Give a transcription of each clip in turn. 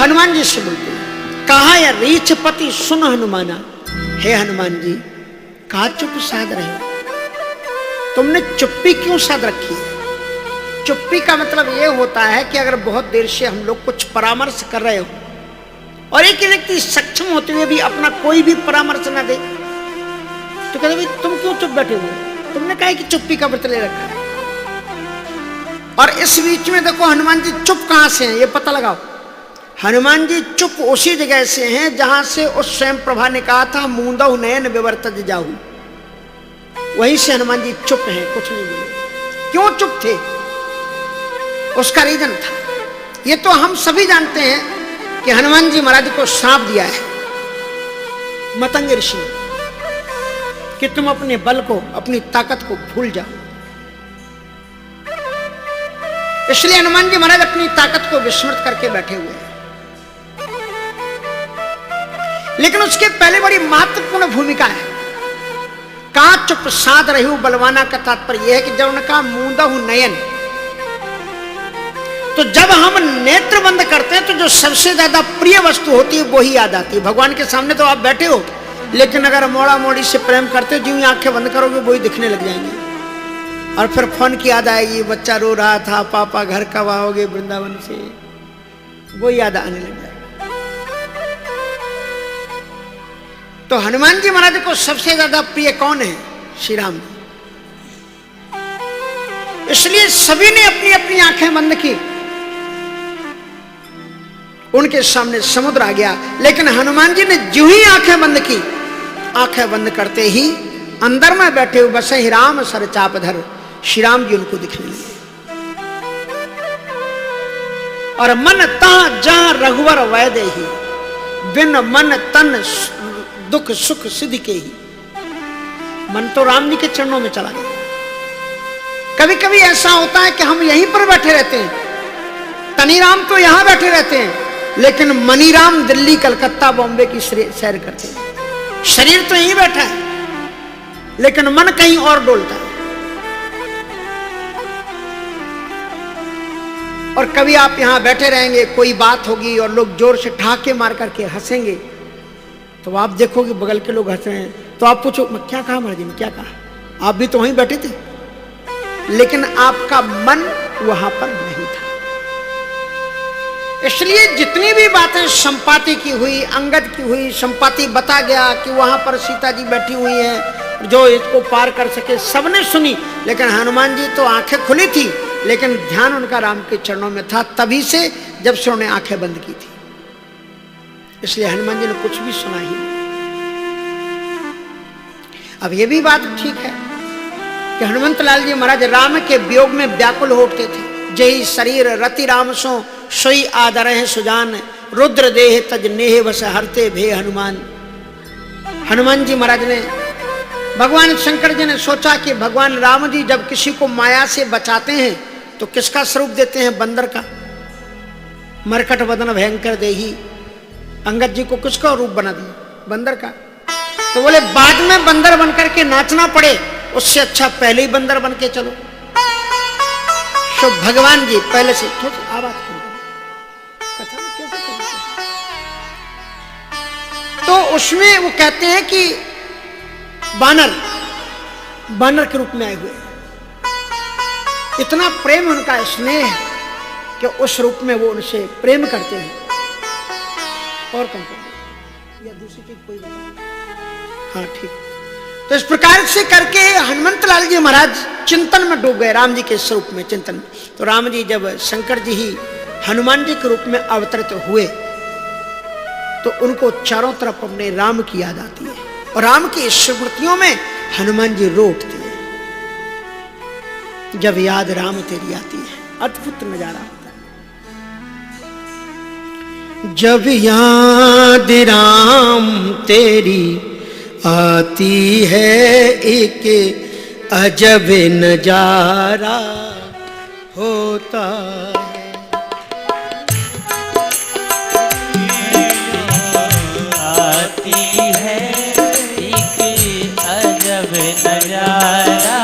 हनुमान जी से बोलते हैं, कहा या रीछ पति सुन हनुमाना, हे हनुमान जी कहा चुप साध रहे हो, तुमने चुप्पी क्यों साध रखी है? चुप्पी का मतलब यह होता है कि अगर बहुत देर से हम लोग कुछ परामर्श कर रहे हो और एक व्यक्ति सक्षम होते हुए भी अपना कोई भी परामर्श ना दे तो कहते भाई तुम क्यों चुप बैठे हुए, तुमने कहा कि चुप्पी का व्रत ले रखा है। और इस बीच में देखो हनुमान जी चुप कहां से हैं ये पता लगाओ। हनुमान जी चुप उसी जगह से हैं जहां से उस स्वयं प्रभा ने कहा था मूंदहु नयन विवर्तज जाहु, वहीं से हनुमान जी चुप हैं, कुछ नहीं बोले। क्यों चुप थे उसका रीजन था, ये तो हम सभी जानते हैं कि हनुमान जी महाराज को श्राप दिया है मतंग ऋषि कि तुम अपने बल को अपनी ताकत को भूल जाओ, इसलिए हनुमान जी महाराज अपनी ताकत को विस्मृत करके बैठे हुए हैं। लेकिन उसके पहले बड़ी महत्वपूर्ण भूमिका है, का चुप साध रही हूं बलवाना का तात्पर्य यह है कि जब उनका मूंदहु नयन, तो जब हम नेत्र बंद करते हैं तो जो सबसे ज्यादा प्रिय वस्तु होती है वो ही याद आती है। भगवान के सामने तो आप बैठे हो लेकिन अगर मोड़ा मोड़ी से प्रेम करते हो, जो आंखें बंद करोगे वही दिखने लग जाएंगे और फिर फोन की याद आएगी, बच्चा रो रहा था, पापा घर कब आओगे वृंदावन से, वो याद आने लग जाएगा। तो हनुमान जी महाराज को सबसे ज्यादा प्रिय कौन है? श्री राम जी। इसलिए सभी ने अपनी अपनी आंखें बंद की, उनके सामने समुद्र आ गया, लेकिन हनुमान जी ने जो ही आंखें बंद की, आंखें बंद करते ही अंदर में बैठे हुए बसे ही राम सर चापधर, श्री राम जी उनको दिखने लगे। और मन ता जहां रघुवर वैदे ही, बिन मन तन दुख सुख सिद्धि के ही। मन तो राम जी के चरणों में चला गया। कभी कभी ऐसा होता है कि हम यहीं पर बैठे रहते हैं, तनीराम तो यहां बैठे रहते हैं, लेकिन मनीराम दिल्ली कलकत्ता बॉम्बे की सैर करते हैं। शरीर तो यहीं बैठा है लेकिन मन कहीं और डोलता है। और कभी आप यहां बैठे रहेंगे, कोई बात होगी और लोग जोर से ठहाके मार करके हंसेंगे, तो आप देखोगे बगल के लोग हंस रहे हैं, तो आप पूछो क्या कहा महाराज ने, क्या कहा? आप भी तो वहीं बैठे थे, लेकिन आपका मन वहां पर नहीं था। इसलिए जितनी भी बातें संपाति की हुई, अंगद की हुई, संपाति बता गया कि वहां पर सीता जी बैठी हुई हैं जो इसको पार कर सके, सबने सुनी, लेकिन हनुमान जी तो आंखें खुली थी लेकिन ध्यान उनका राम के चरणों में था, तभी से जब से उन्होंने आंखें बंद की थी। इसलिए हनुमान जी ने कुछ भी सुना ही नहीं। अब यह भी बात ठीक है कि हनुमंत लाल जी महाराज राम के वियोग में व्याकुल हो उठते थे। जय शरीर रति राम सो सोई आदर है सुजान, रुद्र देह तज नेह बस हरते भे हनुमान। हनुमान जी महाराज ने, भगवान शंकर जी ने सोचा कि भगवान राम जी जब किसी को माया से बचाते हैं तो किसका स्वरूप देते हैं? बंदर का। मरकट वदन भयंकर देही, अंगद जी को किसका रूप बना दिया? बंदर का। तो बोले बाद में बंदर बनकर के नाचना पड़े, उससे अच्छा पहले ही बंदर बन के चलो। तो भगवान जी पहले से थोड़ी आवाज कथा में कैसे करें? तो उसमें वो कहते हैं कि बानर के रूप में आए हुए, इतना प्रेम उनका स्नेह है कि उस रूप में वो उनसे प्रेम करते हैं। और कम कर या दूसरी चीज कोई बता? हाँ ठीक। तो इस प्रकार से करके हनुमंत लाल जी महाराज चिंतन में डूब गए, राम जी के स्वरूप में, चिंतन में। तो राम जी जब शंकर जी ही हनुमान जी के रूप में अवतरित हुए तो उनको चारों तरफ अपने राम की याद आती है, और राम की स्मृतियों में हनुमान जी रो उठते हैं। जब याद राम तेरी आती है, अद्भुत नजारा होता है। जब याद राम तेरी आती है, एक अजब नजारा होता है। आती है एक अजब नजारा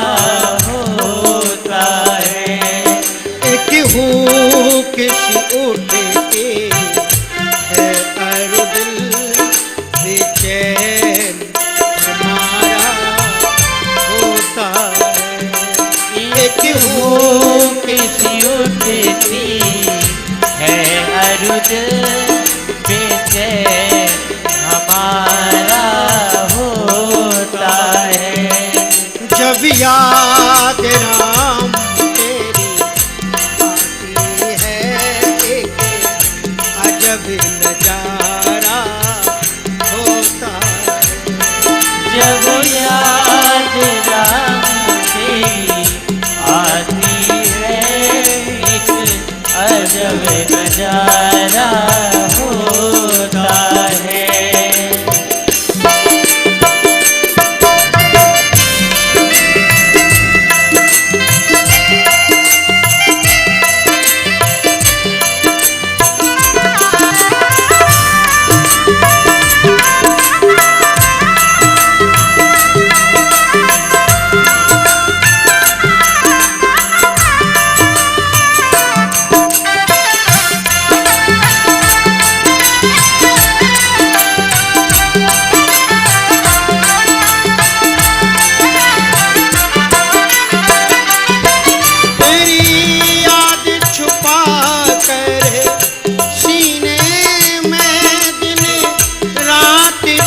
होता है। एक हूँ किसी उठ के जो दिल बेचैन हमारा होता है। जब याद राम तेरी आती है, एक अजब नजारा होता है। जब याद राम तेरी आती है, एक अजब नजारा होता है।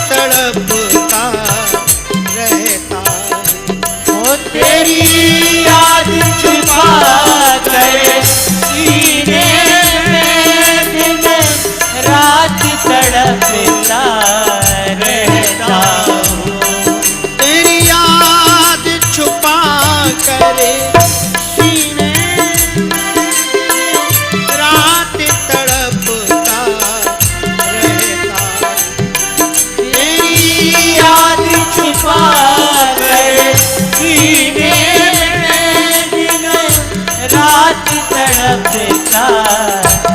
तड़पता रहता हूँ। तेरी याद छुपा कर सीने में रात तड़पता रहता हूँ। तेरी याद छुपा कर सीने में दिन रात तड़पता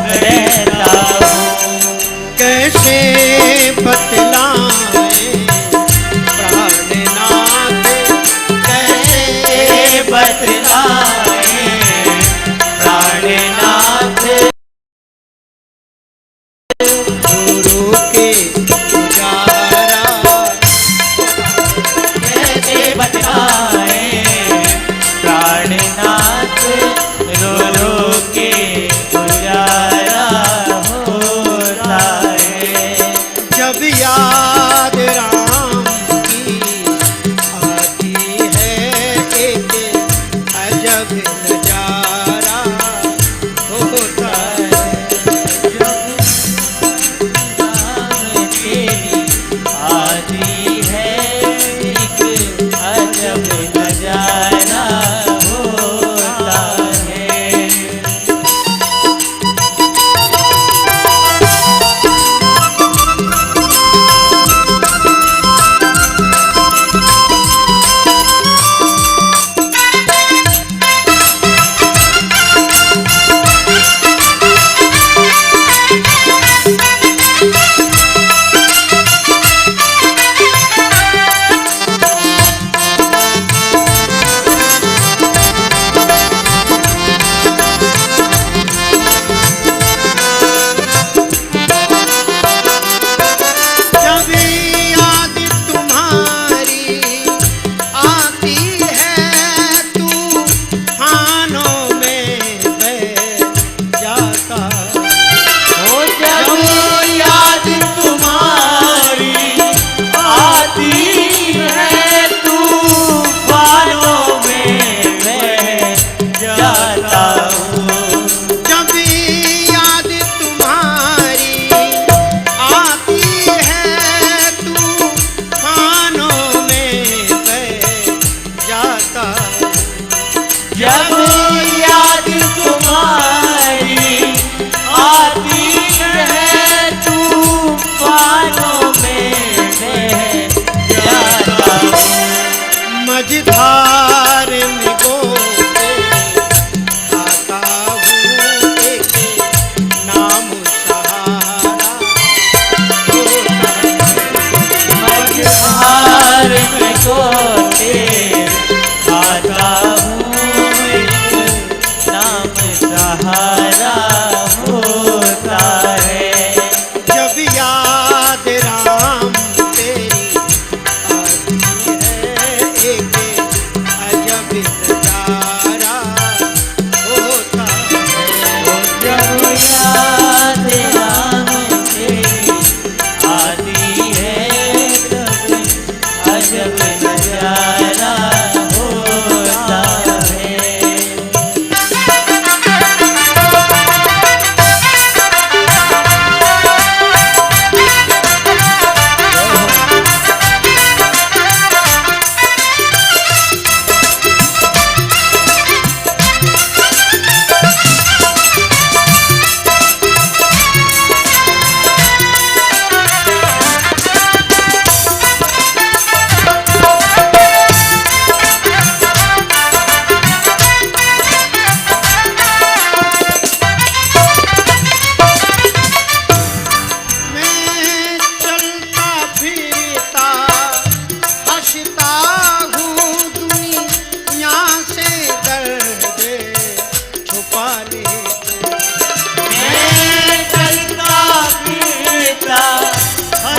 रहता हूँ। कैसे बतलाएं प्राणनाथ, कैसे बतलाएं प्राणनाथ, गुरु के पुजारा। कैसे बतलाएं प्राणनाथ, रो रो के पुजारा।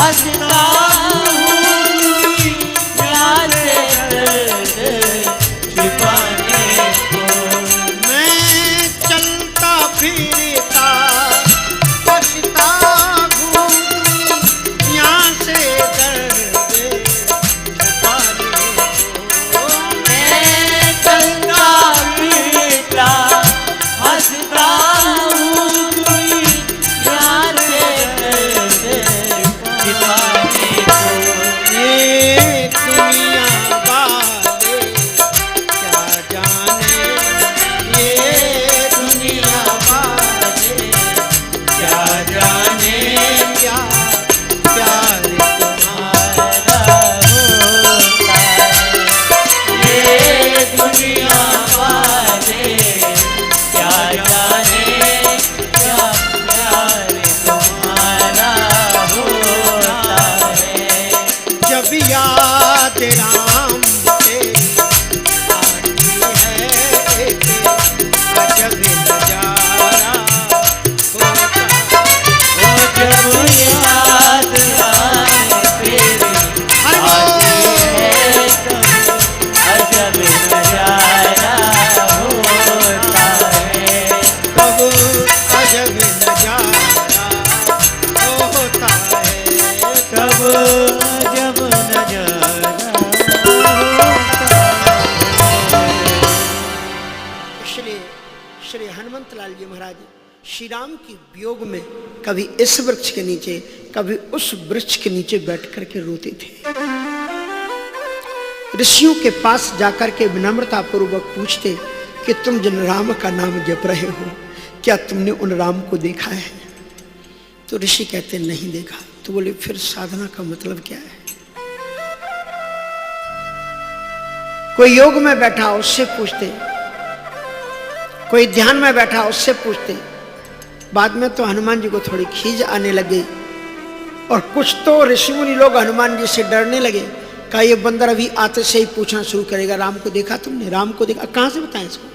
हंसता हूँ दुनिया से दर्द छिपाने को। मैं चलता फिरता बचता हूँ दुनिया से दर्द छुपाने को। मैं चलता फिरता हंसता हूँ दुनिया से दर्द छिपाने को। ये दुनिया वाले क्या जाने, ये दुनिया वाले क्या जाने क्या प्यार तुम्हारा होता है। ये दुनिया वाले क्या जाने क्या प्यार तुम्हारा होता है। जब याद राम तेरी आती है एक अजब नजारा होता है। वो जब याद आए तेरी हरि आती बोल। है तब अजब नजारा होता है। तब अजब नजारा होता है। तब जब नजारा इसलिए श्री हनुमंत लाल जी महाराज श्री राम की वियोग में कभी इस वृक्ष के नीचे कभी उस वृक्ष के नीचे बैठ करके रोते थे। ऋषियों के पास जाकर के विनम्रता पूर्वक पूछते कि तुम जिन राम का नाम जप रहे हो क्या तुमने उन राम को देखा है? तो ऋषि कहते नहीं देखा। तो बोले फिर साधना का मतलब क्या है? कोई योग में बैठा उससे पूछते, कोई ध्यान में बैठा उससे पूछते। बाद में तो हनुमान जी को थोड़ी खींच आने लगे और कुछ तो ऋषि मुनि लोग हनुमान जी से डरने लगे। कहा ये बंदर अभी आते से ही पूछना शुरू करेगा राम को देखा तुमने, राम को देखा, कहां से बताएं इसको?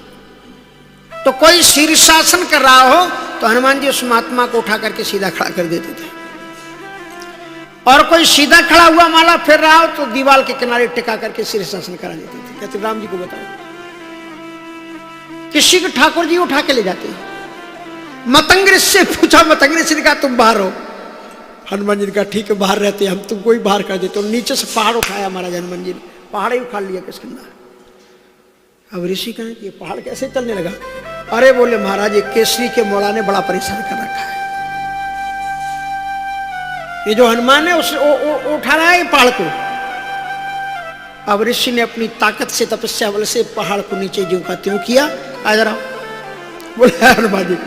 तो कोई शीर्षासन कर रहा हो तो हनुमान जी उस महात्मा को उठा करके सीधा खड़ा कर देते थे, और कोई सीधा खड़ा हुआ माला फेर रहा हो तो दीवार के किनारे टिका करके शीर्षासन करा देते थे। कहते राम जी को बताओ। किसी को ठाकुर जी उठा के ले जाते हैं। मतंग से पूछा, मतंग ऋषि ने कहा तुम बाहर हो। हनुमान जी ने कहा ठीक है बाहर रहते हैं हम, तुमको ही बाहर कर देते। और नीचे से पहाड़ उठाया महाराज हनुमान जी ने, पहाड़ ही उखाड़ लिया किसके अंदर। अब ऋषि कहें कि ये पहाड़ कैसे चलने लगा? अरे बोले महाराज ये केसरी के मोड़ा ने बड़ा परेशान कर रखा है। ये जो हनुमान है उसे उठा रहा है ये पहाड़ को। अब ऋषि ने अपनी ताकत से तपस्या बल से पहाड़ को नीचे जो का त्यों किया। आ जरा बोले हनुमान जी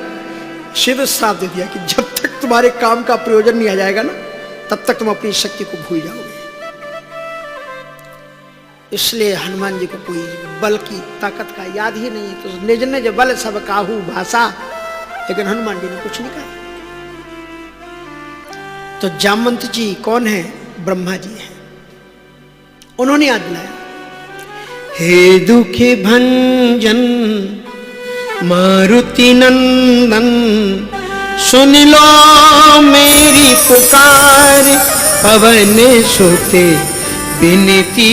सीधे श्राप दे दिया कि जब तक तुम्हारे काम का प्रयोजन नहीं आ जाएगा ना तब तक तुम अपनी शक्ति को भूल जाओगे। इसलिए हनुमान जी को कोई बल की ताकत का याद ही नहीं है। तो निज निज बल सब काहू भाषा, लेकिन हनुमान जी ने कुछ नहीं कहा। तो जामवंत जी कौन है? ब्रह्मा जी है। उन्होंने याद दिलाया, हे दुखी भंजन मारुति नंदन सुन लो मेरी पुकार, पवन सुते विनती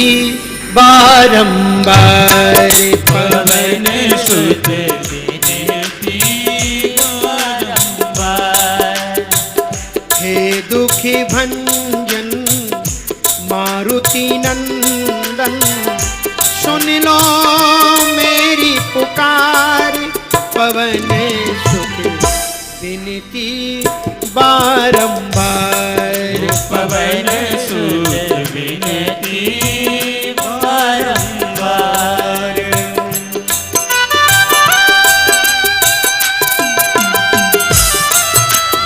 बारंबार, पवन सुत विनती बारंबार। हे दुखी भंजन मारुति नंदन सुन लो मेरी पुकार, पवन सुत विनती बारंबार, पवन सुत विनती बारंबार।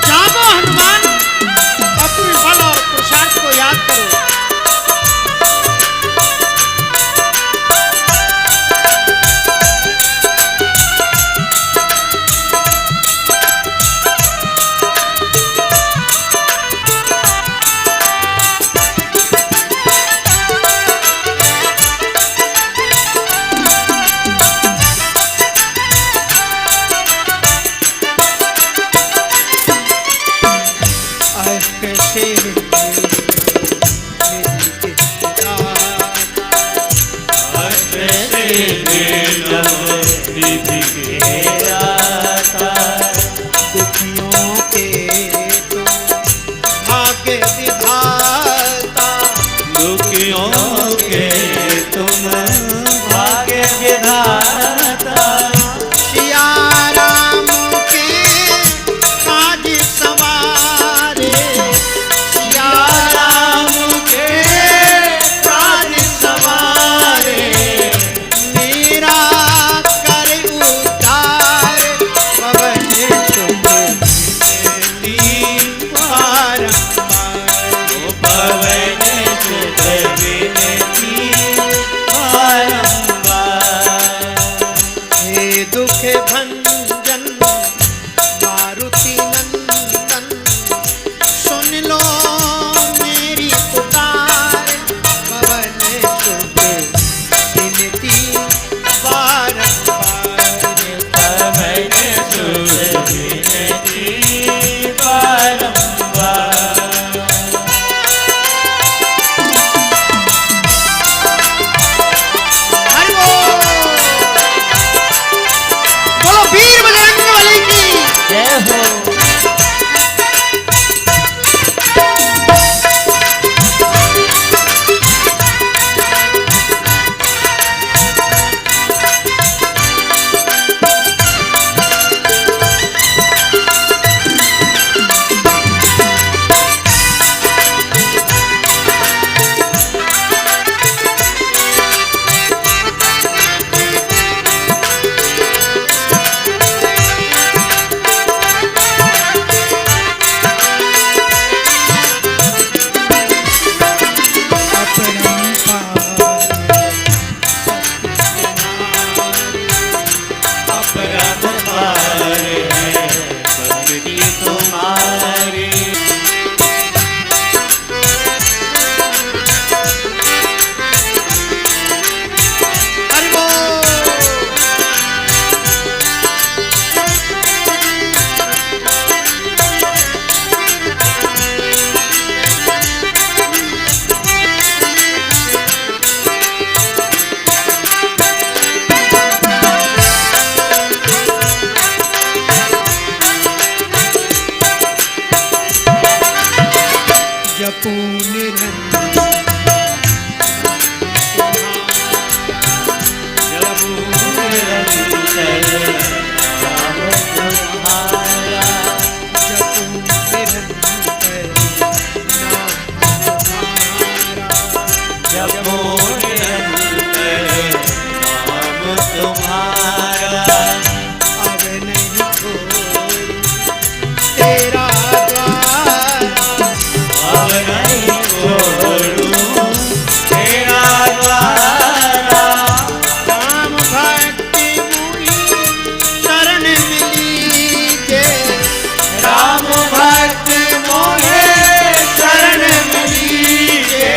जागो हनुमान, अपने बल और पुरुषार्थ को याद करो। कैसे निधि के दाता, दुखियों के तुम भाग्य विधाता, दुखियों के तुम भाग्य विधाता, सिया राम के काज सवारे, सिया राम के काज सवारे, मेरा कर उतार, पवन तुम बारंबार। ओ पवन सुत विनती बारंबार। हे दुख भंजन मारुति नंदन, सुन लो मेरी पुकार, पवन सुत विनती बारंबार। पवन सुत विनती बारंबार। हरि बोल। बोलो वीर बजरंग बली की। जय हो। अपरंपार है शक्ति तुम्हारी। हरि बोल। जपू निरंतर जब निरंतर नाम तुम्हारा, जपू निरंतर नाम तुम्हारा, जब निरंतर नाम तुम्हारा, अब नहीं छोड़ू तेरा द्वार, अब नहीं छोड़ूं तेरा द्वारा। राम भक्ति मुनि शरण मिली जे, राम भक्त मोहे शरण मिलीजे,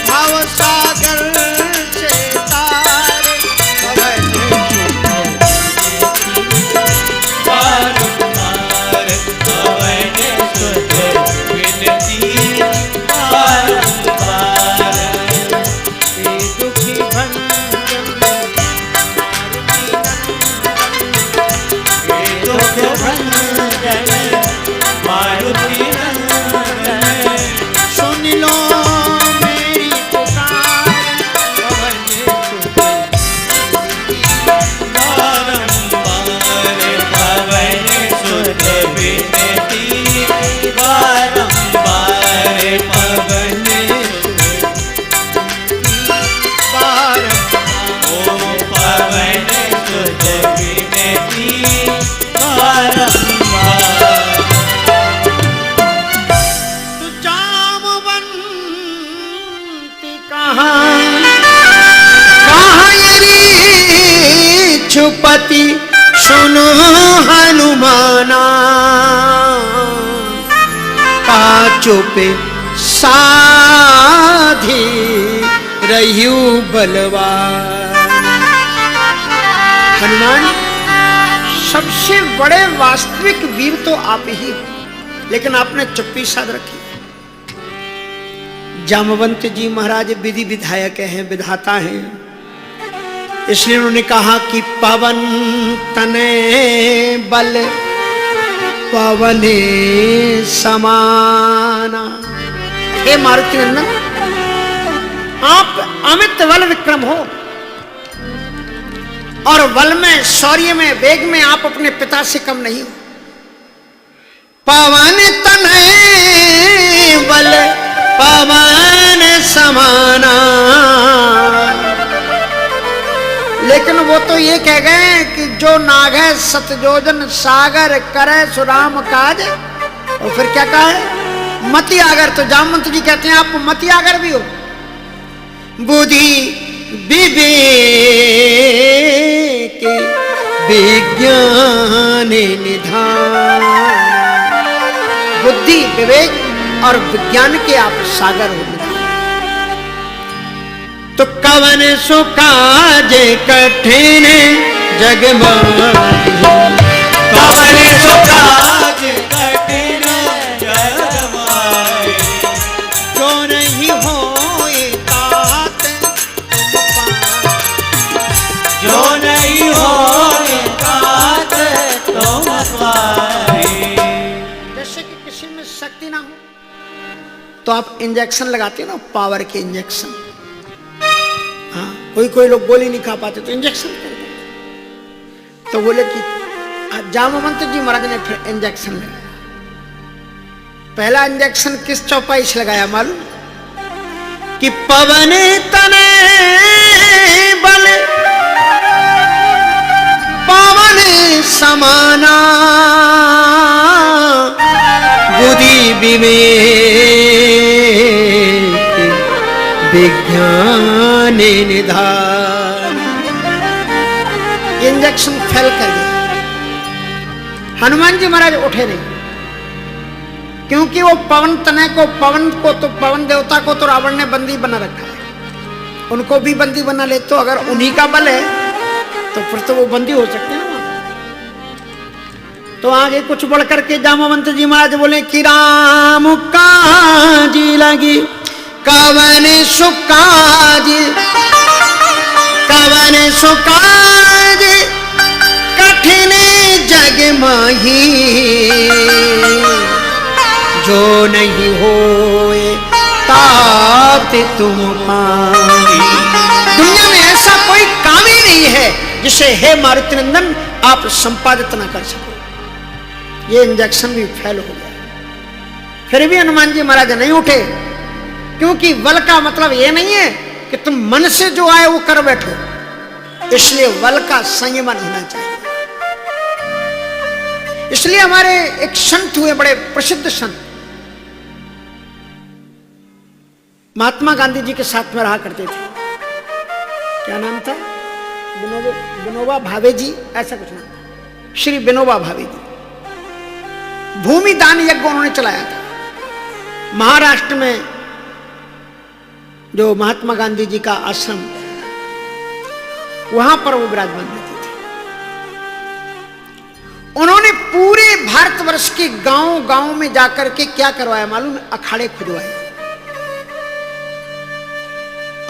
भाव सागर से तार, पवन बारंबार पवन सुत विनती बारंबार। हे दुखी भंजन मारुति नंदन, हे दुख भंजन मारुति नंदन, सुन लो मेरी पुकार, पवन सुत बारंबार पवन सुत विनती बारंबार। पवन ओ पवन सुत विनती बारंबार। तू जामवंत कहाँ छुपति सुनो हनुमाना, का चुपे साधी रहियु बलवान। हनुमान, सबसे बड़े वास्तविक वीर तो आप ही हो, लेकिन आपने चुप्पी साध रखी। जामवंत जी महाराज विधि विधायक हैं, विधाता हैं। इसलिए उन्होंने कहा कि पवन तने बल पवने समाना। हे मारुति नंदन, आप अमित बल विक्रम हो और बल में, शौर्य में, वेग में आप अपने पिता से कम नहीं हो। पवन तने बल पवन समाना। लेकिन वो तो ये कह गए कि जो नाग है सतजोजन सागर करे सुराम काज, और फिर क्या कहा है? मति आगर। तो जामवंत जी कहते हैं आप मति आगर भी हो। बुद्धि विवेक विज्ञान निधान। बुद्धि विवेक और विज्ञान के आप सागर हो। तो कवन सो काज कठिन जग माही, कवन सो काज कठिन जग माही, जो नहीं होए तात तुम पाए। जो नहीं होए तात तुम पाए। जैसे कि किसी में शक्ति ना हो तो आप इंजेक्शन लगाते हो ना, पावर के इंजेक्शन। हाँ, कोई लोग गोली नहीं खा पाते तो इंजेक्शन करते। तो बोले कि जामवंत जी महाराज ने फिर इंजेक्शन लगाया। पहला इंजेक्शन किस चौपाई से लगाया मालूम? कि पवन तने बल पवन समाना, बुद्धि विवेक विज्ञान निधान। इंजेक्शन फेल कर गया। हनुमान जी महाराज उठे नहीं, क्योंकि वो पवन तनय को, तो पवन देवता को तो रावण ने बंदी बना रखा है। उनको भी बंदी बना ले तो अगर उन्हीं का बल है तो फिर तो वो बंदी हो सकते हैं ना। तो आगे कुछ बढ़ करके जामवंत जी महाराज बोले कि राम काजी लगी कवन सुकाज, कवन सुकाज कठिन जग माही, जो नहीं होए तात तुम पाई। दुनिया में ऐसा कोई काम ही नहीं है जिसे हे मारुति नंदन आप संपादित ना कर सको। ये इंजेक्शन भी फेल हो गया। फिर भी हनुमान जी महाराज नहीं उठे, क्योंकि बल का मतलब ये नहीं है कि तुम मन से जो आए वो कर बैठो। इसलिए बल का संयमन होना चाहिए। इसलिए हमारे एक संत हुए, बड़े प्रसिद्ध संत, महात्मा गांधी जी के साथ में रहा करते थे। क्या नाम था? विनोबा भावे जी, ऐसा कुछ नाम। श्री विनोबा भावे जी। भूमि दान यज्ञ उन्होंने चलाया था। महाराष्ट्र में जो महात्मा गांधी जी का आश्रम, वहां पर वो विराजमान रहते थे। उन्होंने पूरे भारतवर्ष के गांव में जाकर के क्या करवाया मालूम? अखाड़े खुदवाए।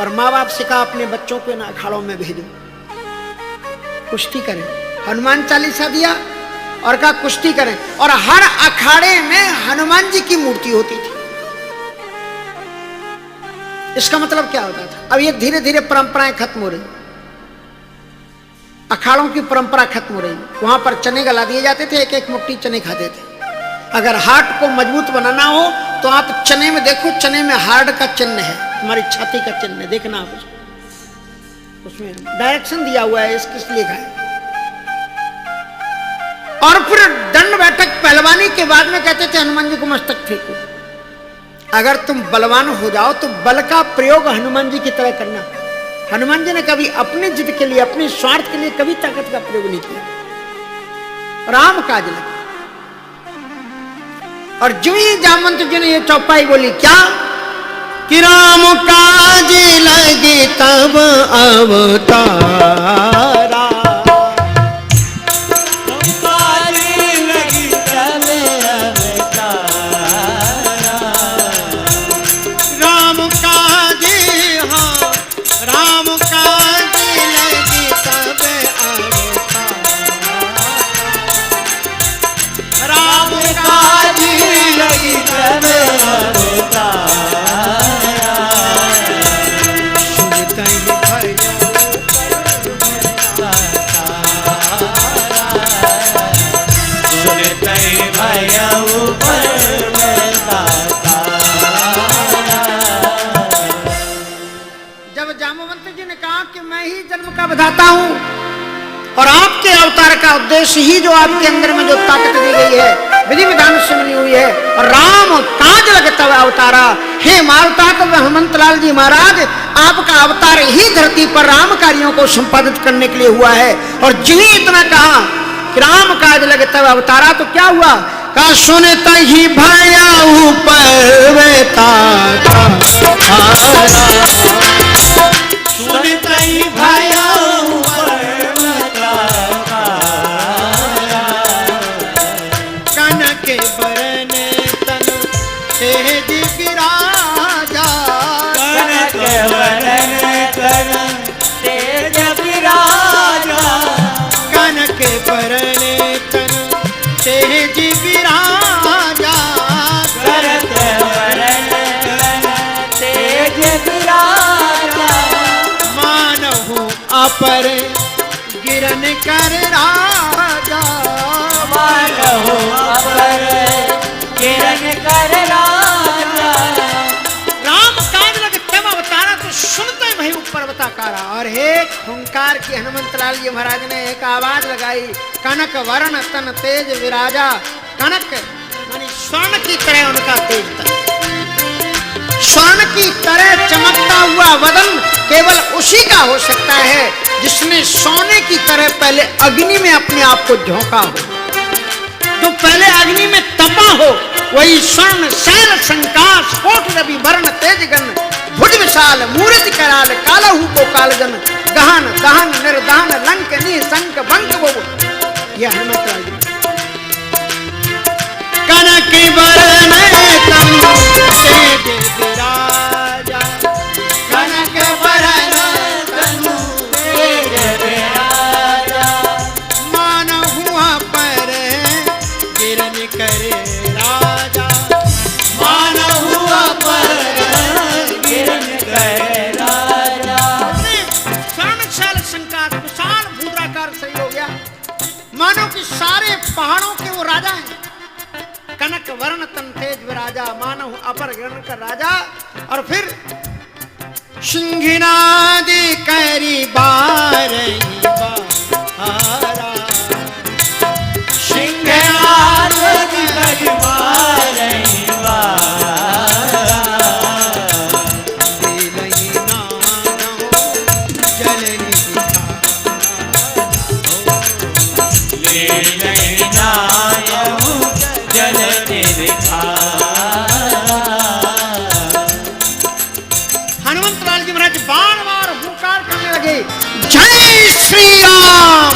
और माँ बाप से कहा अपने बच्चों को इन अखाड़ों में भेजो, कुश्ती करें। हनुमान चालीसा दिया और कहा कुश्ती करें। और हर अखाड़े में हनुमान जी की मूर्ति होती थी। इसका मतलब क्या होता था? अब ये धीरे धीरे परंपराएं खत्म हो रही, अखाड़ों की परंपरा खत्म हो रही। वहां पर चने गला दिए जाते थे, एक एक मुट्ठी चने खाते थे। अगर हार्ट को मजबूत बनाना हो तो आप चने में देखो, चने में हार्ट का चिन्ह है, तुम्हारी छाती का चिन्ह है, देखना आप उसमें डायरेक्शन दिया हुआ है, किस लिए है। और फिर दंड बैठक पहलवानी के बाद में कहते थे हनुमान जी को मस्तक फेंको। अगर तुम बलवान हो जाओ तो बल का प्रयोग हनुमान जी की तरह करना। हनुमान जी ने कभी अपनी जिद के लिए, अपने स्वार्थ के लिए कभी ताकत का प्रयोग नहीं किया। राम काज लगे। और जो ही जामवंत जी ने ये चौपाई बोली, क्या कि राम काज लगे तब अवतारा, राम काज, हाँ राम काज लगे उद्देश्य ही जो आपके अंदर में जो ताकत दी गई है, विधि विधान से बनी हुई है, और राम काज लग तब अवतारा। हे मारुता, तो हनुमंतलाल जी महाराज आपका अवतार ही धरती पर राम कार्यों को संपादित करने के लिए हुआ है। और जिन्हें इतना कहा कि राम काज लग तब अवतारा, तो क्या हुआ? का सुनता ही भया ऊपर सुनता ही भया कनक बरन तन तेज विराजा, कनक बरन तन तेज विराजा, कनक बरन तन तेज विराजा, कनक बरन तन तेज विराजा, मानहु अपर गिरन कर राजा, मानहु अपर गिरन कर राजा। राम काज लग तब अवतारा, तो सुनते भाई ऊपर अवतारा। और एक हुंकार की हनुमंतलाल जी महाराज ने एक आवाज लगाई, कनक वर्ण तन तेज विराजा। कनक मानी स्वर्ण की तरह उनका तेज था, स्वर्ण की तरह चमकता हुआ वदन केवल उसी का हो सकता है जिसने सोने की तरह पहले अग्नि में अपने आप को झोंका हो, जो पहले अग्नि में तपा हो। वही स्वर्ण शैल संकाश कोट रवि वर्ण तेज गण, भुज विशाल मूर्ति कराल, कालहु को कालजन, गहन दहन निर्दहन लंक निशंक बंक वो। यह हनुमंतलाल जी। कनक बरन तनु तेज विराजा, कनक बरन तनु तेज विराजा, मानहु अपर गिरन करे राजा, मानहु अपर गिरन करे राजा। स्वर्णशाल संकाश विशाल भूद्राकार सही हो गया, मानो कि सारे पहाड़ों के वो राजा हैं। कनक वर्ण तन तेज विराजा, मानहु अपर गिरन कर राजा। और फिर सिंघनादि करी बारही बहारा, सिंहनाद करी बारही बहारा, दिलहि नानहु जलनि लीलहि नायहु जल निखारा। हनुमंतलाल जी महाराज बार बार हुंकार करने लगे, जय श्री राम,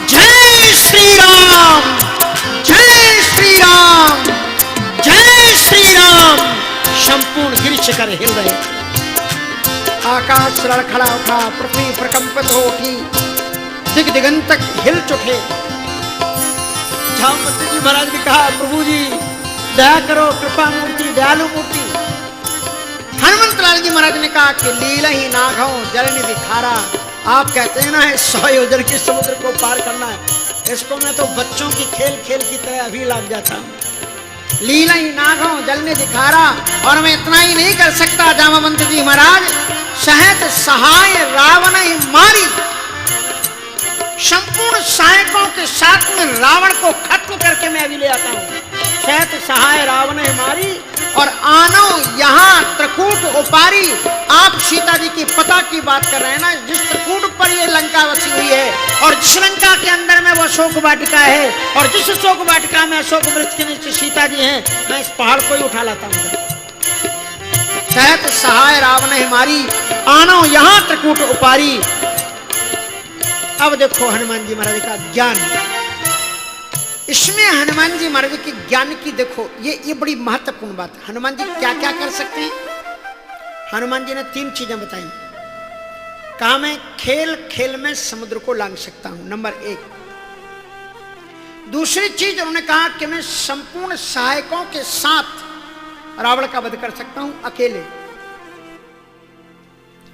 जय श्री राम, जय श्री राम, जय श्री राम। संपूर्ण गिरिश कर हिल रहे, आकाश लड़खड़ा उठा, पृथ्वी प्रकंपित हो उठी, दिग दिगंतक हिल चुके। झामवंती जी महाराज ने कहा, प्रभु जी दया करो, कृपा मूर्ति, दयालु मूर्ति। हनुमंतलाल जी महाराज ने कहा कि लीला ही नाघों जल निधि खारा। आप कहते हैं ना 100 योजन के समुद्र को पार करना है, इसको मैं तो बच्चों की खेल खेल की तरह अभी लग जाता हूँ। लीला ही नाघों जल निधि खारा। और मैं इतना ही नहीं कर सकता जामवंत जी महाराज, सहत सहाय रावण ही मारी। संपूर्ण सहायकों के साथ में रावण को खत्म करके मैं अभी ले आता हूँ। सहत सहाय रावण ही मारी और आनो यहाँ त्रिकूट उपारी। आप सीता जी की पता की बात कर रहे हैं ना, जिस त्रिकूट पर ये लंका बसी हुई है और जिस लंका के अंदर में वो अशोक वाटिका है और जिस अशोक वाटिका में अशोक वृक्ष के नीचे सीता जी हैं, मैं इस पहाड़ को ही उठा लाता हूँ। सहत सहाय रावण ही मारी, आनो यहाँ त्रिकूट उपारी। अब देखो हनुमान जी महाराज का ज्ञान, इसमें हनुमान जी महाराज के ज्ञान की देखो ये बड़ी महत्वपूर्ण बात है। हनुमान जी क्या क्या कर सकते हैं? हनुमान जी ने 3 चीजें बताई। कहा मैं खेल खेल में समुद्र को लांघ सकता हूं, नंबर 1। दूसरी चीज उन्होंने कहा कि मैं संपूर्ण सहायकों के साथ रावण का वध कर सकता हूं अकेले,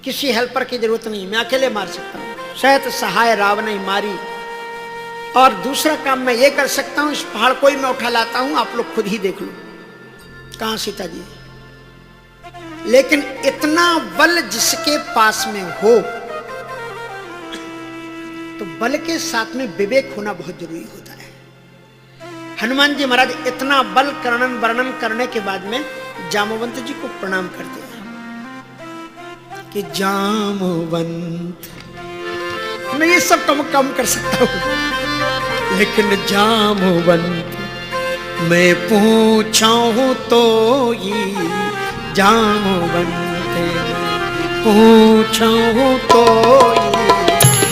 किसी हेल्पर की जरूरत नहीं, मैं अकेले मार सकता हूं। सहत सहाय रावण ही मारी। और दूसरा काम मैं ये कर सकता हूं, इस पहाड़ को ही मैं उठा लाता हूं, आप लोग खुद ही देख लो कहां सीता जी। लेकिन इतना बल जिसके पास में हो, तो बल के साथ में विवेक होना बहुत जरूरी होता है। हनुमान जी महाराज इतना बल वर्णन करने के बाद में जामवंत जी को प्रणाम करते हैं कि जामवंत, मैं ये सब कम कर सकता हूं, लेकिन जामवंत मैं पूछूं तो ये जामवंत पूछूं तो ये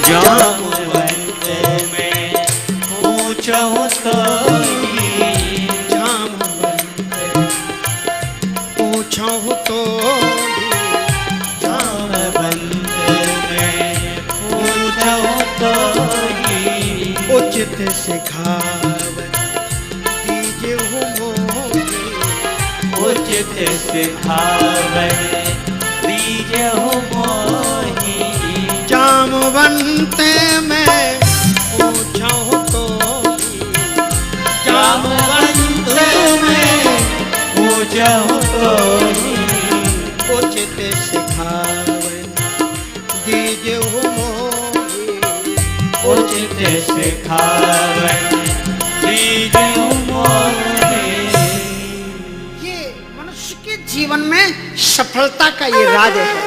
जामवंत में पूछूं तो पूछूं तो जामवंत में पूछूं तो उचित सिखावन दीजिए मोहि, उचित सिखावन दीजिए मोहि। जामवंत में पूछूं तो जामवंत में पूछूं तो उचित सिखावन दीजिए मोहि, उचित सिखावन दीजिए मोहि। ये मनुष्य के जीवन में सफलता का ये राज है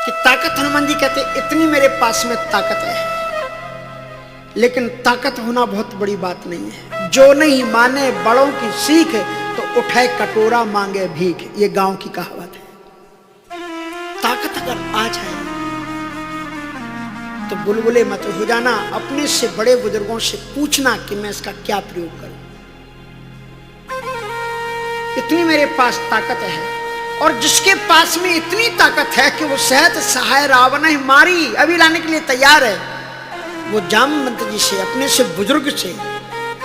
कि ताकत, हनुमान जी कहते इतनी मेरे पास में ताकत है, लेकिन ताकत होना बहुत बड़ी बात नहीं है। जो नहीं माने बड़ों की सीख तो उठाए कटोरा मांगे भीख, ये गांव की कहावत है। ताकत अगर आ जाए तो बुलबुले मत हो जाना, अपने से बड़े बुजुर्गों से पूछना कि मैं इसका क्या प्रयोग करूं। इतनी मेरे पास ताकत है, और जिसके पास में इतनी ताकत है कि वो सहत सहाय रावण ही मारी अभी लाने के लिए तैयार है, वो जामवंत जी से, अपने से बुजुर्ग से,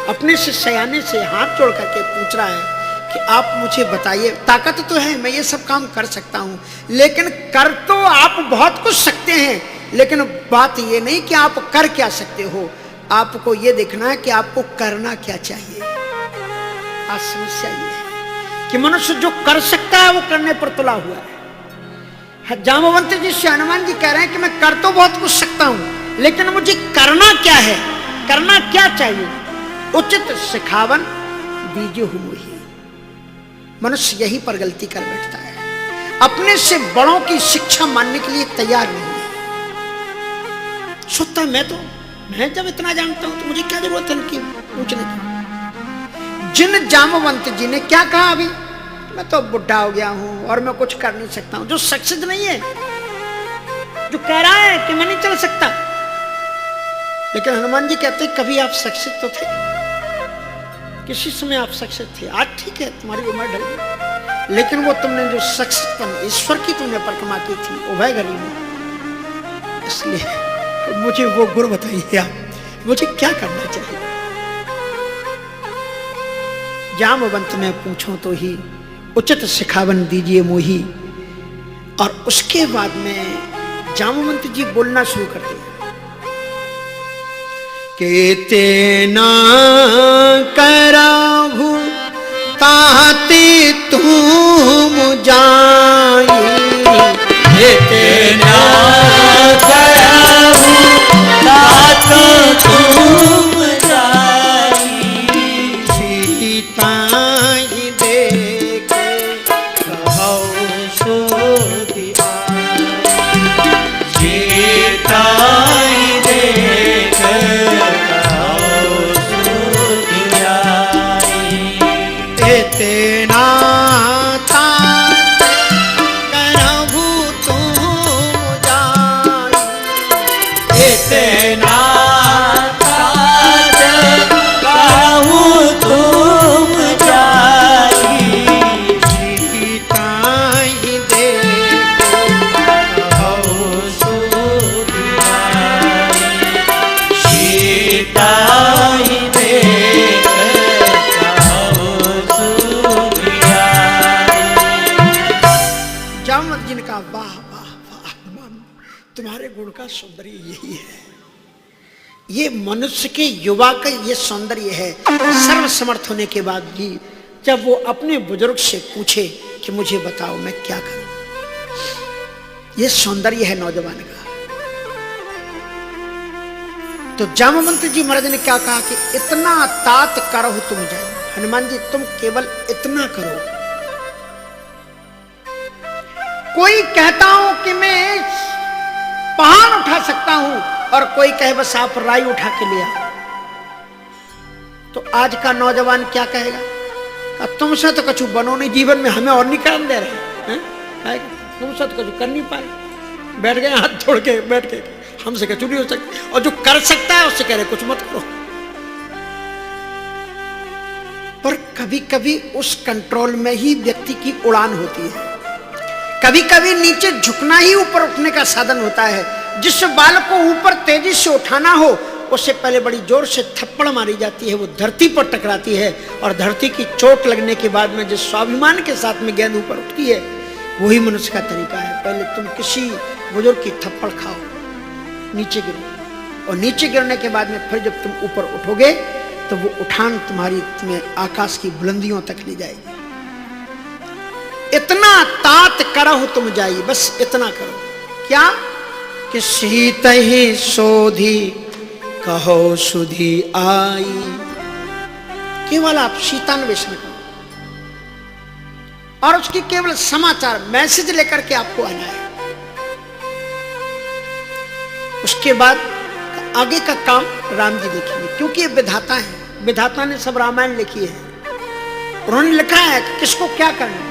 अपने से सयाने से हाथ जोड़ करके पूछ रहा है कि आप मुझे बताइए, ताकत तो है, मैं ये सब काम कर सकता हूं, लेकिन कर तो आप बहुत कुछ सकते हैं, लेकिन बात ये नहीं कि आप कर क्या सकते हो, आपको ये देखना है कि आपको करना क्या चाहिए। आज समस्या ये है कि मनुष्य जो कर सकता है वो करने पर तुला हुआ है। जामवंत जी से हनुमान जी कह रहे हैं कि मैं कर तो बहुत कुछ सकता हूं, लेकिन मुझे करना क्या है, करना क्या चाहिए। उचित सिखावन दीजिए मोहि। मनुष्य यहीं पर गलती कर बैठता है, अपने से बड़ों की शिक्षा मानने के लिए तैयार नहीं है। सोचता मैं जब इतना जानता हूं तो मुझे क्या जरूरत है इनकी पूछने की। जिन जामवंत जी ने क्या कहा, अभी मैं तो बुढ़ा हो गया हूं और मैं कुछ कर नहीं सकता हूं, जो सक्सेस नहीं है, जो कह रहा है कि मैं नहीं चल सकता। लेकिन हनुमान जी कहते कभी आप सक्सेस तो थे, किसी समय आप सक्सेस थे, आज ठीक है तुम्हारी उम्र ढल गई, लेकिन वो तुमने जो सक्सेस ईश्वर की तुमने परिक्रमा की थी उभय गली में। इसलिए मुझे वो गुरु बताइए, आप मुझे क्या करना चाहिए। जामवंत में पूछूं तो ही उचित सिखावन दीजिए मोहि। और उसके बाद में जामवंत जी बोलना शुरू करते हैं कि तेना कराहू ताते तुम जाई, तेना कराहू ताते तुम जाई। सीता ही देख कहो सो दिया, सीता ही देख कहो सो दिया। तेना करहु तुम जाई, तेना कहूँ तुम जाई। सीता ही देख कहो सो सीता ही देख कहो सो दिया। जामवंत जी ने कहा वाह वाह वाह हनुमान, तुम्हारे गुण का सौंदर्य यही है, ये मनुष्य के युवा का ये सौंदर्य है। सर्व समर्थ होने के बाद भी जब वो अपने बुजुर्ग से पूछे कि मुझे बताओ मैं क्या करूं, ये सौंदर्य है नौजवान का। तो जामवंत जी महाराज ने क्या कहा कि इतना तात करो तुम जाए, हनुमान जी तुम केवल इतना करो। कोई कहता हूं कि मैं पहाड़ उठा सकता हूं और कोई कहे बस आप राई उठा के लिया, तो आज का नौजवान क्या कहेगा? तुमसे तो कछु बनो नहीं जीवन में, हमें और नहीं करने दे रहे हैं, तुमसे तो कछु कर नहीं पाए, बैठ गए हाथ जोड़ के बैठ के, हमसे कछु नहीं हो सकता, और जो कर सकता है उससे कह रहे कुछ मत करो। पर कभी कभी उस कंट्रोल में ही व्यक्ति की उड़ान होती है, कभी कभी नीचे झुकना ही ऊपर उठने का साधन होता है। जिस बाल को ऊपर तेजी से उठाना हो उससे पहले बड़ी जोर से थप्पड़ मारी जाती है, वो धरती पर टकराती है, और धरती की चोट लगने के बाद में जिस स्वाभिमान के साथ में गेंद ऊपर उठती है वही मनुष्य का तरीका है। पहले तुम किसी बुजुर्ग की थप्पड़ खाओ, नीचे गिरो, और नीचे गिरने के बाद में फिर जब तुम ऊपर उठोगे तो वो उठान तुम्हें आकाश की बुलंदियों तक ले जाएगी। इतना तात करहु तुम जाई, बस इतना करो। क्या कि सीत ही सोधी कहो सुधी आई, केवल आप सीतान्वेषण करो और उसकी केवल समाचार मैसेज लेकर के आपको आना है। उसके बाद आगे का काम राम जी देखेंगे, क्योंकि ये विधाता है, विधाता ने सब रामायण लिखी है, उन्होंने लिखा है कि किसको क्या करना।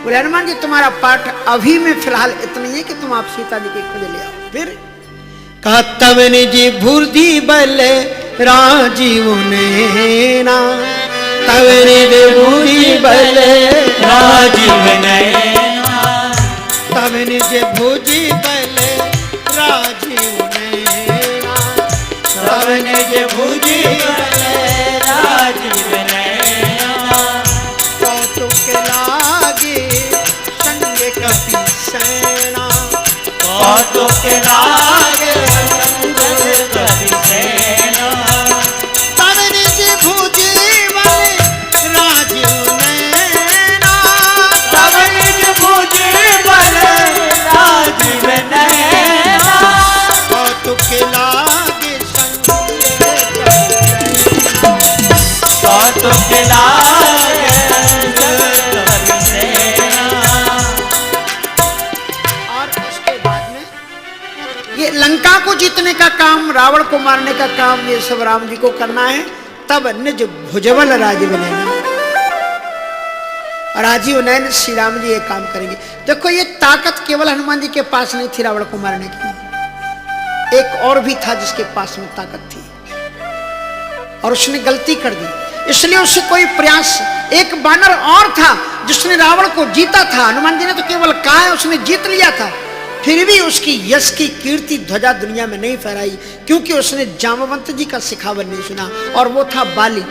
बोले हनुमान जी तुम्हारा पाठ अभी में फिलहाल इतना ही है कि तुम आप सीता जी के खोज ले आओ। फिर कहा तब निज भूर्धि बल राजीव नैना, तब निज भूर्धि बल राजीव नैना, तब निज भूर्धि बल राजीव नैना, तब निज भुजि बल राजीव नैना, कौतुक लागे संग कपि सेना, कौतुक लागे संग कपि सेना, तब निज भुजि बल राजीव नैना, तब निज भुजि बल राजीव नैना, कौतुक लागे संग कपि सेना, कौतुक लागे संग कपि सेना। और उसके बाद में ये लंका को जीतने का काम, रावण को मारने का काम, ये सब राम जी को करना है। तब निज भुजबल राजीव नैना, राजीव नैन श्री राम जी ये काम करेंगे। देखो ये ताकत केवल हनुमान जी के पास नहीं थी रावण को मारने की, एक और भी था जिसके पास में ताकत थी और उसने गलती कर दी, इसलिए उससे कोई प्रयास। एक बानर और था जिसने रावण को जीता था, हनुमान जी ने तो केवल कहा है उसने जीत लिया था, फिर भी उसकी यश की कीर्ति ध्वजा दुनिया में नहीं फहराई, क्योंकि उसने जामवंत जी का सिखावन नहीं सुना, और वो था बाली।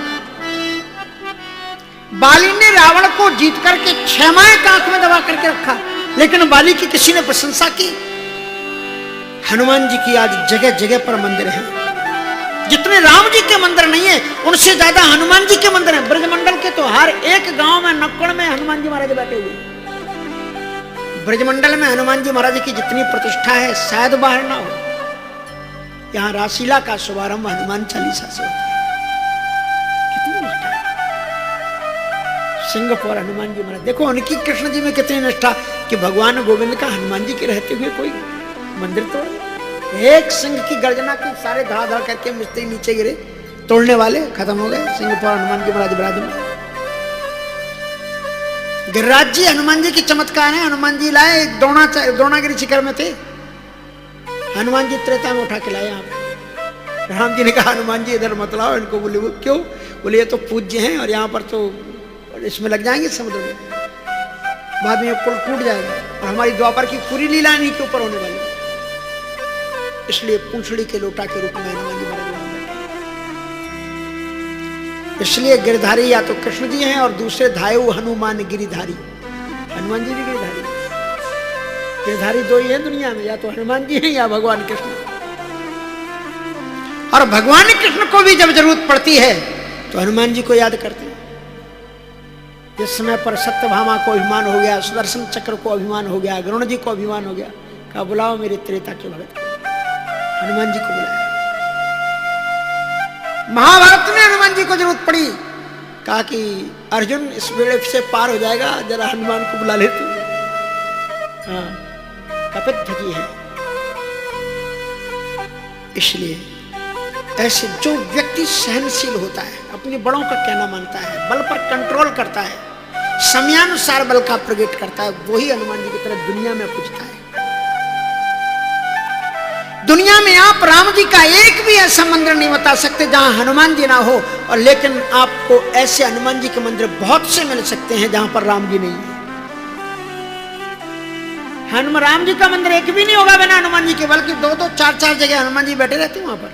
बाली ने रावण को जीत करके 6 माह कांख में दबा करके रखा, लेकिन बाली की किसी ने प्रशंसा की? हनुमान जी की आज जगह जगह पर मंदिर है, जितने राम जी के मंदिर नहीं है उनसे ज्यादा हनुमान जी के मंदिर है। ब्रजमंडल के तो हर एक गांव में नक्कड़ में हनुमान जी महाराज बैठे हुए। ब्रजमंडल में हनुमान जी महाराज की जितनी प्रतिष्ठा है शायद बाहर ना हो। यहाँ रासलीला का शुभारंभ हनुमान चालीसा से होता है, कितनी निष्ठा है। सिंहपुर हनुमान जी महाराज, देखो उनकी कृष्ण जी में कितनी निष्ठा कि भगवान गोविंद का हनुमान जी के रहते हुए कोई मंदिर तोड़ दिया। एक सिंह की गर्जना की सारे धड़ाधड़ करके मिस्त्री नीचे गिरे, तोड़ने वाले खत्म हो गए। सिंहपुर हनुमान जी महाराज विराजमान। गिरिराज जी हनुमान जी की चमत्कार है। हनुमान जी लाए, एक द्रोणागिरी शिखर में थे, हनुमान जी त्रेता में उठा के लाए। यहाँ पे राम जी ने कहा हनुमान जी इधर मत लाओ इनको। बोले वो क्यों? बोले ये तो पूज्य हैं और यहाँ पर तो इसमें लग जाएंगे समुद्र में, बाद में पुल टूट जाएगा और हमारी द्वापर की पूरी लीला इन्हीं के ऊपर होने वाली, इसलिए पूंछड़ी के लोटा के रूप में हनुमान जी महाराज बैठे। इसलिए गिरधारी या तो कृष्ण जी हैं और दूसरे धायु हनुमान गिरिधारी। हनुमान जी भी गिरधारी, गिरधारी दो ही हैं दुनिया में, या तो हनुमान जी हैं या भगवान कृष्ण। और भगवान कृष्ण को भी जब जरूरत पड़ती है तो हनुमान जी को याद करते हैं। जिस समय पर सत्यभामा को अभिमान हो गया, सुदर्शन चक्र को अभिमान हो गया, गरुण जी को अभिमान हो गया, कहा बुलाओ मेरे त्रेता के भगत। हनुमान जी को बुलाया। महाभारत में हनुमान जी को जरूरत पड़ी, कहा कि अर्जुन इस बेड़े से पार हो जाएगा, जरा हनुमान को बुला ले तू। हाँ, कपित ठगी है। इसलिए ऐसे जो व्यक्ति सहनशील होता है, अपने बड़ों का कहना मानता है, बल पर कंट्रोल करता है, समयानुसार बल का प्रकट करता है, वही हनुमान जी की तरह दुनिया में पूजता है। दुनिया में आप राम जी का एक भी ऐसा मंदिर नहीं बता सकते जहां हनुमान जी ना हो, और लेकिन आपको ऐसे हनुमान जी के मंदिर बहुत से मिल सकते हैं जहां पर राम जी नहीं है। राम जी का मंदिर एक भी नहीं होगा बिना हनुमान जी के, बल्कि 2-2, 4-4 जगह हनुमान जी बैठे रहते हैं। वहां पर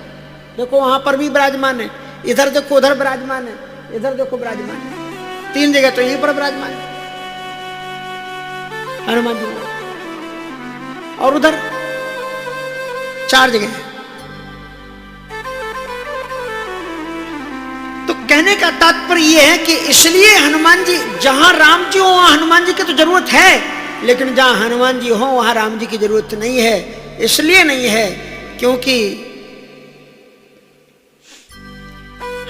देखो, वहां पर भी विराजमान है, इधर देखो उधर विराजमान है, इधर देखो विराजमान है, 3 जगह तो यहीं पर विराजमान है हनुमान जी, और उधर 4 जगह है। तो कहने का तात्पर्य यह है कि इसलिए हनुमान जी, जहां राम जी हो वहां हनुमान जी की तो जरूरत है, लेकिन जहां हनुमान जी हो वहां राम जी की जरूरत नहीं है। इसलिए नहीं है क्योंकि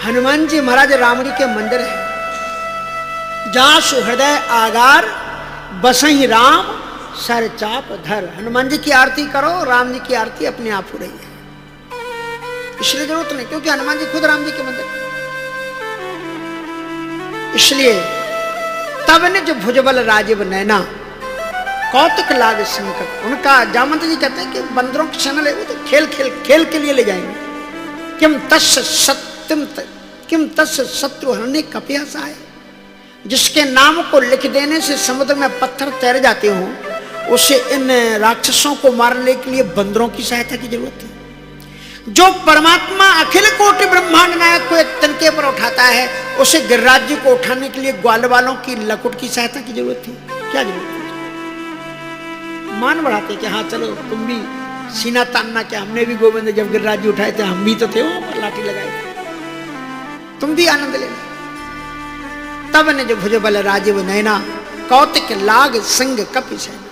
हनुमान जी महाराज राम जी के मंदिर है। जासु हृदय आगार बसहि राम सर चाप धर। हनुमान जी की आरती करो, राम जी की आरती अपने आप हो रही है। इसलिए जरूरत नहीं, क्योंकि हनुमान जी खुद राम जी के मंदिर। इसलिए तब निज भुजबल राजीव नैना कौतुक लाग संकट। उनका जामवंत जी कहते हैं कि बंदरों की सेना ले, वो तो खेल के लिए ले जाएंगे। किम तस्य शत्रु हरने कपिया सहाय। जिसके नाम को लिख देने से समुद्र में पत्थर तैर जाते हो, उसे इन राक्षसों को मारने के लिए बंदरों की सहायता की जरूरत है। जो परमात्मा अखिल कोटि ब्रह्मांड नायक को एक तनके पर उठाता है, उसे गिरिराज जी को उठाने के लिए ग्वाल वालों की लकुट की सहायता की जरूरत है। क्या जरूरत है? मान बढ़ाते कि हाँ चलो तुम भी सीना तानना, क्या हमने भी गोविंद जब गिरिराज जी उठाए थे, हम भी तो थे वो पर लाठी लगाए थे, तुम भी आनंद लेना। तब निज भुजबल राजीव नैना कौतिक लाग संग कपि सैना।